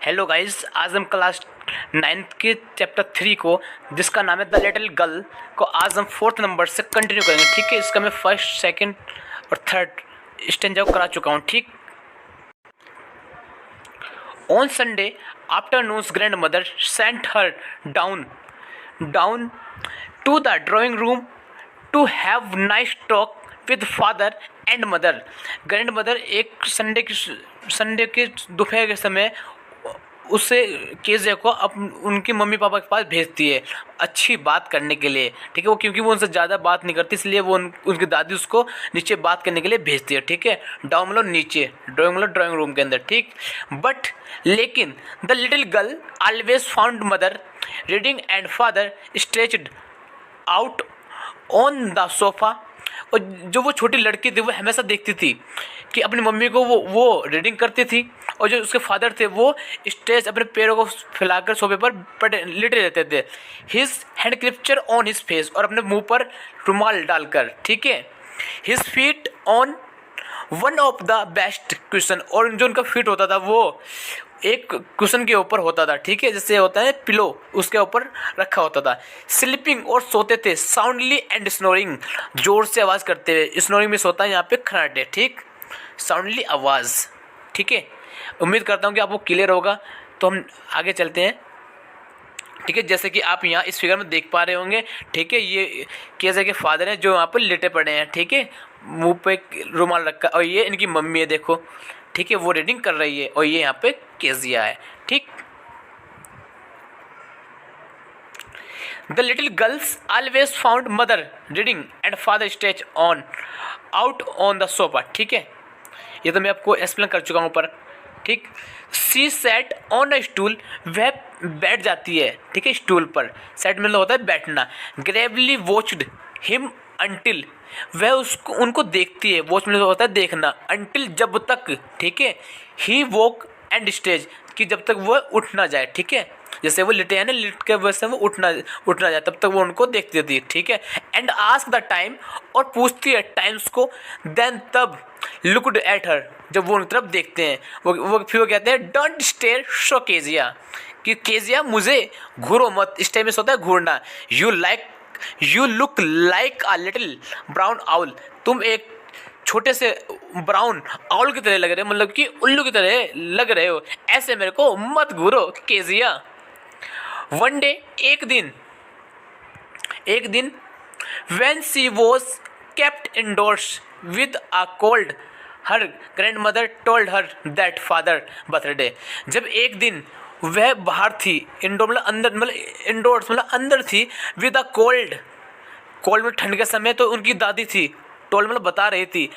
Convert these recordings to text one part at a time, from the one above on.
Hello guys, आज हम class 9th के चैप्टर 3 को, जिसका नाम है द लिटिल गर्ल, को आज हम 4th नंबर से कंटिन्यू करेंगे। ठीक है, इसका मैं फर्स्ट, सेकंड और थर्ड स्टेंजा को करा चुका हूँ। ठीक, on Sunday afternoons grandmother sent her down to the drawing room to have nice talk with father and mother. Grandmother एक संडे के दोपहर के समय उसे केजे को उनकी मम्मी पापा के पास भेजती है अच्छी बात करने के लिए। ठीक है, वो क्योंकि वो उनसे ज़्यादा बात नहीं करती, इसलिए वो उनकी दादी उसको नीचे बात करने के लिए भेजती है। ठीक है, डाउन मतलब नीचे, ड्राइंग रूम के अंदर। ठीक, बट लेकिन the little girl always found mother reading and father stretched out on the sofa. और जो वो छोटी लड़की थी वो हमेशा देखती थी कि अपनी मम्मी को वो रीडिंग करती थी, और जो उसके फादर थे वो स्ट्रेच अपने पैरों को फैलाकर सोफे पर लेटे रहते थे। हिज हैंड क्रिप्चर ऑन हिज फेस, और अपने मुंह पर रुमाल डालकर। ठीक है, his feet on one of the best question, और जो उनका फीट होता था वो एक क्वेश्चन के ऊपर होता था। ठीक है, जैसे होता है पिलो, उसके ऊपर रखा होता था। स्लीपिंग, और सोते थे साउंडली एंड स्नोरिंग, जोर से आवाज़ करते हुए। स्नोरिंग में सोता है यहाँ पे खराटे। ठीक, साउंडली आवाज़। ठीक है, उम्मीद करता हूँ कि आपको क्लियर होगा। तो हम आगे चलते हैं। ठीक है, जैसे कि आप यहाँ इस फिगर में देख पा रहे होंगे। ठीक है, ये कैसे के फादर हैं जो यहाँ पर लेटे पड़े हैं। ठीक है, मुंह पे रुमाल रखा, और ये इनकी मम्मी है, देखो। ठीक है, वो रीडिंग कर रही है, और ये यहाँ पे केजिया है। ठीक, the little girls always found mother reading and father stretch on out on the sofa. ठीक है, ये तो मैं आपको एक्सप्लेन कर चुका हूँ ऊपर। ठीक, सी सेट ऑन अ स्टूल, वह बैठ जाती है। ठीक है, स्टूल पर। सेट मतलब होता है बैठना। ग्रेवली वॉच्ड हिम अंटिल, वह उनको देखती है। वॉच मतलब होता है देखना। अंटिल जब तक। ठीक है, ही वॉक एंड स्टेज, कि जब तक वह उठ ना जाए। ठीक है, जैसे वो लेटे हैं ना, लेट के वजह से वो उठ ना जाए, तब तक वो उनको देखती थी। ठीक है, एंड आस्क द टाइम, और पूछती है टाइम्स को। देन तब लुक्ड एट हर, जब वो उनकी तरफ देखते हैं, वो फिर वो कहते हैं डोंट स्टेयर सो केजिया, कि केजिया मुझे घूरो मत। इस टाइम में होता है घूरना। You look like a little brown owl, तुम एक छोटे से ब्राउन आउल की तरह लग रहे हो, मतलब कि उल्लू की तरह लग रहे हो, ऐसे मेरे को मत घूरो केजिया। वन डे, एक दिन when she was kept indoors with a cold, her grandmother told her that father birthday, जब एक दिन वह बाहर थी, इंडोर मतलब अंदर, मतलब इंडोर्स मतलब अंदर थी, विद अ कोल्ड में ठंड के समय, तो उनकी दादी थी, टोल्ड मतलब बता रही थी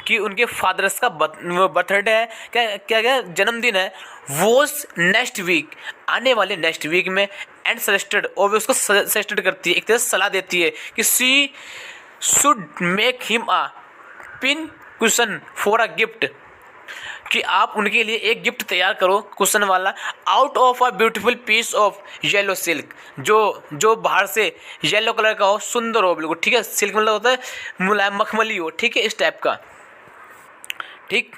कि उनके फादर्स का बर्थडे है, क्या जन्मदिन है, वोज नेक्स्ट वीक, आने वाले नेक्स्ट वीक में। एंड सजेस्टेड, और वो उसको सजेस्टेड करती है, एक तरह से सलाह देती है कि she should make him a pin cushion for a gift, कि आप उनके लिए एक गिफ्ट तैयार करो कुशन वाला, out of a beautiful piece of yellow silk, जो बाहर से येलो कलर का हो, सुंदर हो बिल्कुल। ठीक है, सिल्क मतलब होता है मुलायम, मखमली हो। ठीक है, इस टाइप का। ठीक,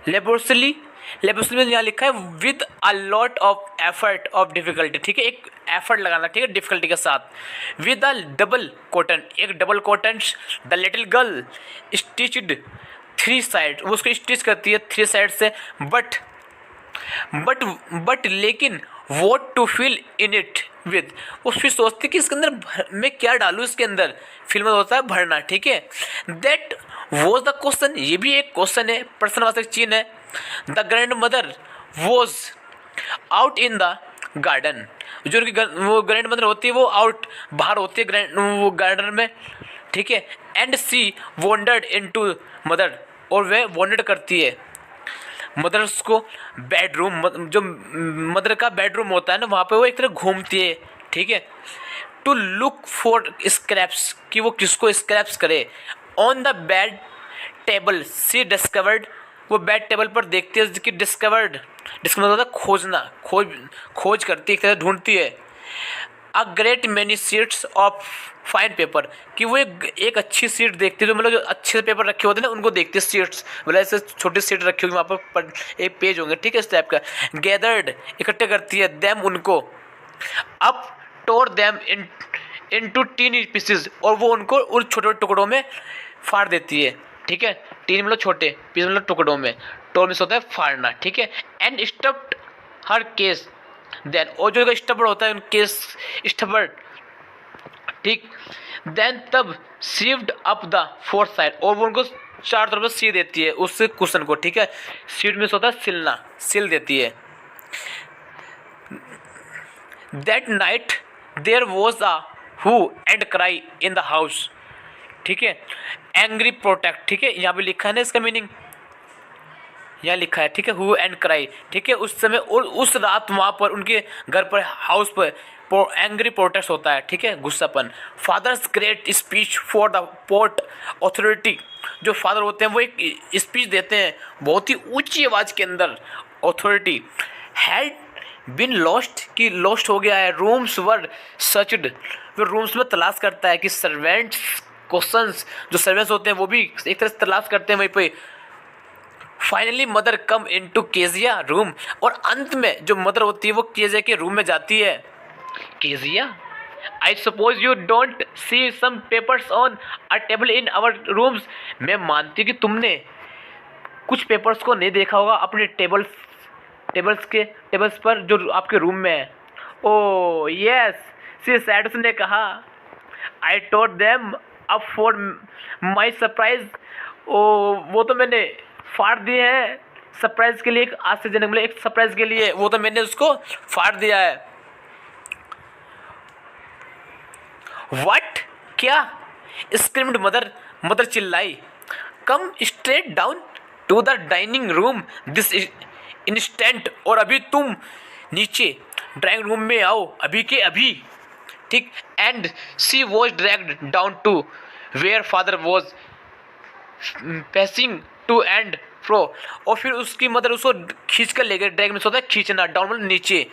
लेबोरेटरी में यहाँ लिखा है with a lot of effort of difficulty. ठीक है, एक एफर्ट लगाना। ठीक है, डिफिकल्टी के साथ। विद अ डबल कॉटन, एक double cotton, the little girl stitched three side, वो उसको स्टिच करती है 3 साइड से। बट लेकिन what to fill in it with, वो फिर सोचती कि इसके अंदर मैं क्या डालूँ, इसके अंदर फिल में होता है भरना। ठीक है, दैट वॉज द क्वेश्चन, ये भी एक क्वेश्चन है, प्रश्नवाचक चिन्ह है। The grand mother was out in the garden, जो उनकी वो ग्रैंड मदर होती है वो आउट, बाहर होती है वो गार्डन में। ठीक है, and she wandered into mother, और वह वॉन्डर्ड करती है मदर्स को बेडरूम, जो मदर का बेडरूम होता है ना, वहाँ पे वो एक तरह घूमती है। ठीक है, टू लुक फॉर स्क्रैप्स, कि वो किसको स्क्रैप्स करे। On the bed table she discovered, वो बेड टेबल पर देखती है कि डिस्कवर्ड होता है खोजना, खोज करती है, एक तरह ढूंढती है। A great many sheets of fine paper, कि वो एक अच्छी सीट देखती है, जो मतलब जो अच्छे पेपर रखे होते हैं ना उनको देखती है सीट्स, मतलब ऐसे छोटी सीट रखी होगी वहाँ पर एक पेज होंगे, ठीक है, इस टाइप का। गैदर्ड इकट्ठे करती है, देम उनको, अब टोर देम इनटू टीनी पीसेस, और वो उनको उन छोटे छोटे टुकड़ों में फाड़ देती है, ठीक है। टीन मतलब छोटे, पीस मतलब टुकड़ों में, टोर मिस होता है फाड़ना, ठीक है। And stuffed her case then, और जो स्टफर्ड होता है उन केस स्टफर्ड, ठीक। देन तब sieved up the fourth side, और वो उनको चार तरफ से सी देती है उस कुशन को, ठीक है। सीड मिस होता है सिलना, सिल देती है। That night there was a hue and cry in the house, ठीक है। एंग्री प्रोटेक्ट, ठीक है, यहाँ पे लिखा है ना इसका मीनिंग, यहाँ लिखा है, ठीक है, हु एंड क्राई, ठीक है। उस समय और उस रात वहाँ पर उनके घर पर हाउस पर एंग्री प्रोटेस्ट होता है, ठीक है, गुस्सापन। Father's great speech for the port authority, जो फादर होते हैं वो एक स्पीच देते हैं बहुत ही ऊंची आवाज़ के अंदर, अथॉरिटी। हैड बिन लॉस्ट, कि लॉस्ट हो गया है। रूम्स वर सर्चड, वो रूम्स में तलाश करता है कि सर्वेंट्स क्वेश्चंस, जो सर्वेंट्स होते हैं वो भी एक तरह से तलाश करते हैं वहीं पे। Finally mother come into Kezia room, और अंत में जो मदर होती है वो केजिया के रूम में जाती है। Kezia, I suppose you don't see some papers on a table in our rooms, मैं मानती हूँ कि तुमने कुछ पेपर्स को नहीं देखा होगा अपने टेबल्स पर जो आपके रूम में है। ओ यस, सी सैड, उसने कहा। I tote them up for my surprise, ओ वो तो मैंने फाड़ दिए हैं सरप्राइज के लिए, एक आश्चर्यजनक, मतलब एक सरप्राइज के लिए वो तो मैंने उसको फाड़ दिया है। व्हाट, क्या? स्क्रीम्ड मदर, मदर चिल्लाई। Come straight down to the dining room this instant, और अभी तुम नीचे ड्राइंग रूम में आओ, अभी के अभी, ठीक। And she was dragged down to where father was pacing to and fro, और फिर उसकी मदर उसको खींच कर ले गए। ड्रैग में होता है खींचना, डाउन मतलब नीचे,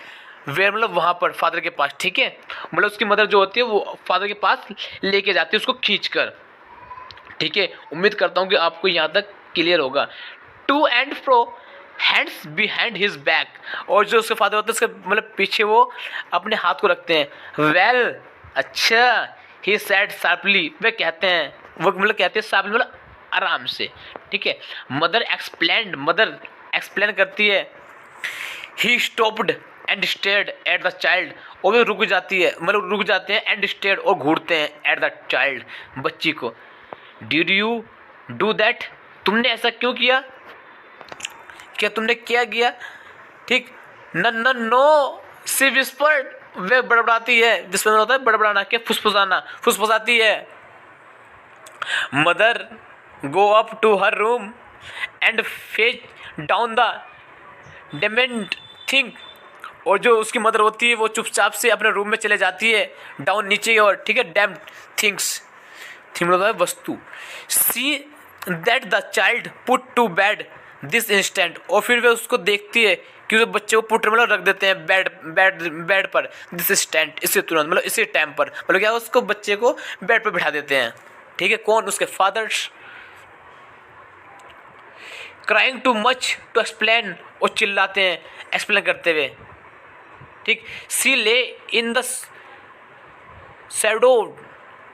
वेयर मतलब वहाँ पर फादर के पास, ठीक है, मतलब उसकी मदर जो होती है वो फादर के पास लेके जाती है उसको खींच कर, ठीक है। उम्मीद करता हूँ कि आपको यहाँ तक क्लियर होगा। To and fro hands behind his back, और जो उसके फादर होते हैं उसके मतलब पीछे वो अपने हाथ को रखते हैं। वेल, अच्छा, ही सैड शार्पली, वे कहते हैं, वो मतलब कहते हैं शार्पली मतलब आराम से, ठीक है। मदर एक्सप्लेन करती है। He stopped and stared at the child, और वे रुक जाती है, मतलब रुक जाते हैं, एंड स्टेयर्ड और घूरते हैं, एट द चाइल्ड, बच्ची को। डिड यू डू दैट, तुमने ऐसा क्यों किया, क्या तुमने क्या किया, ठीक। नो, सी विस्पर्ड, वे बड़बड़ाती है, जिसमें होता है बड़बड़ाना, क्या फुसफुसाती है। Mother go up to her room and fetch down the damned thing, और जो उसकी मदर होती है वो चुपचाप से अपने रूम में चले जाती है, डाउन नीचे की ओर, ठीक है। डैम्ड थिंग्स, थिंग होता है वस्तु। See that the child put to bed this instant, और फिर वे उसको देखती है कि उस बच्चे को पुट मतलब रख देते हैं बेड पर, दिस इंस्टेंट, इससे तुरंत, मतलब इसी टाइम पर, मतलब क्या उसको बच्चे को बेड पर बिठा देते हैं, ठीक है। कौन? उसके fathers. Crying too much to explain, और चिल्लाते हैं एक्सप्लेन करते हुए, ठीक। She lay in the shadow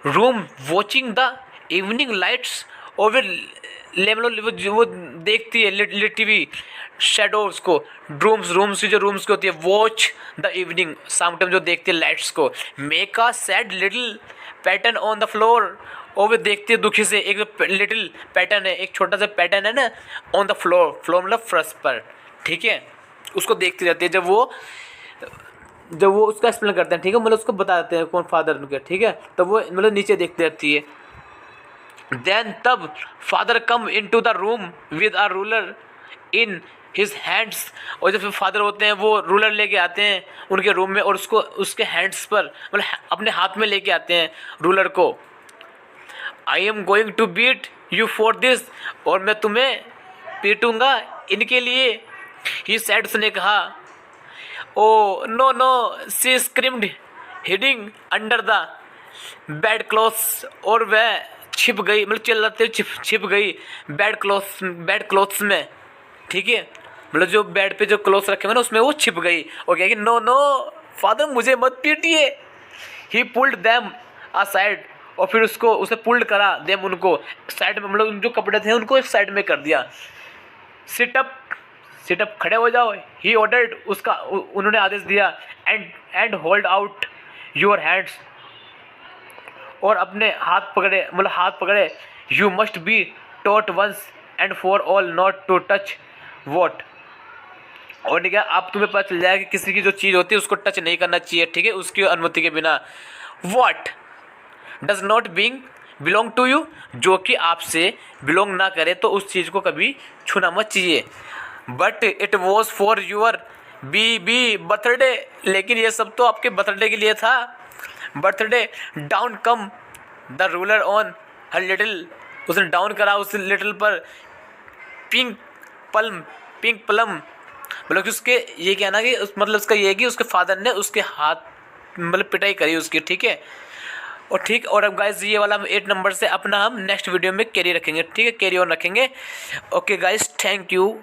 room watching the evening lights, और वे वो देखती है टीवी शेडोज को, रूम्स की जो रूम्स की होती है, वॉच द इवनिंग, शाम टाइम जो देखती है लाइट्स को। Make a sad little pattern on the floor, और वे देखती है दुखी से, एक लिटिल पैटर्न है, एक छोटा सा पैटर्न है ना, ऑन द फ्लोर मतलब फर्श पर, ठीक है, उसको देखती रहती है। जब वो उसका एक्सप्लेन करते हैं, ठीक है, मतलब उसको बता देते हैं कौन फादर उनके, ठीक है, तब वो मतलब नीचे देखती रहती है। देन तब father come into the room with a ruler in his hands, और जब फादर होते हैं वो रूलर लेके आते हैं उनके रूम में, और उसको उसके हैंड्स पर मतलब अपने हाथ में लेके आते हैं रूलर को। I am going to beat you for this, और मैं तुम्हें पीटूंगा इनके लिए। ही सैड, उसने कहा। Oh no, she screamed hiding under the bedclothes, और वह छिप गई, मतलब चिल्लाते छिप गई बेड क्लॉथ्स में, ठीक है, मतलब जो बेड पे जो क्लॉथ्स रखे हुए ना उसमें वो छिप गई और कहेगी नो नो फादर मुझे मत पीटिए। ही पुल्ड देम असाइड, और फिर उसे पुल्ड करा देम उनको साइड में, मतलब जो कपड़े थे उनको एक साइड में कर दिया। सिट अप खड़े हो जाओ। ही ऑर्डर्ड, उन्होंने आदेश दिया। And hold out your hands, और अपने हाथ पकड़े। You must be taught once and for all not to touch what, और ठीक है आप तुम्हें पता चल जाएगा कि किसी की जो चीज़ होती है उसको टच नहीं करना चाहिए, ठीक है, उसकी अनुमति के बिना। What does not belong to you, जो कि आपसे बिलोंग ना करे तो उस चीज़ को कभी छूना मत चाहिए। But it was for your बी बर्थडे, लेकिन ये सब तो आपके बर्थडे के लिए था। Birthday down came the ruler on her little, उसने डाउन करा उस लिटिल पर पिंक प्लम, मतलब कि उसके ये कहना कि मतलब उसका ये है कि उसके फादर ने उसके हाथ मतलब पिटाई करी उसकी, ठीक है। और अब गाइस ये वाला 8 नंबर से अपना हम नेक्स्ट वीडियो में कैरी रखेंगे, ठीक है, कैरी ऑन रखेंगे। Okay guys, thank you.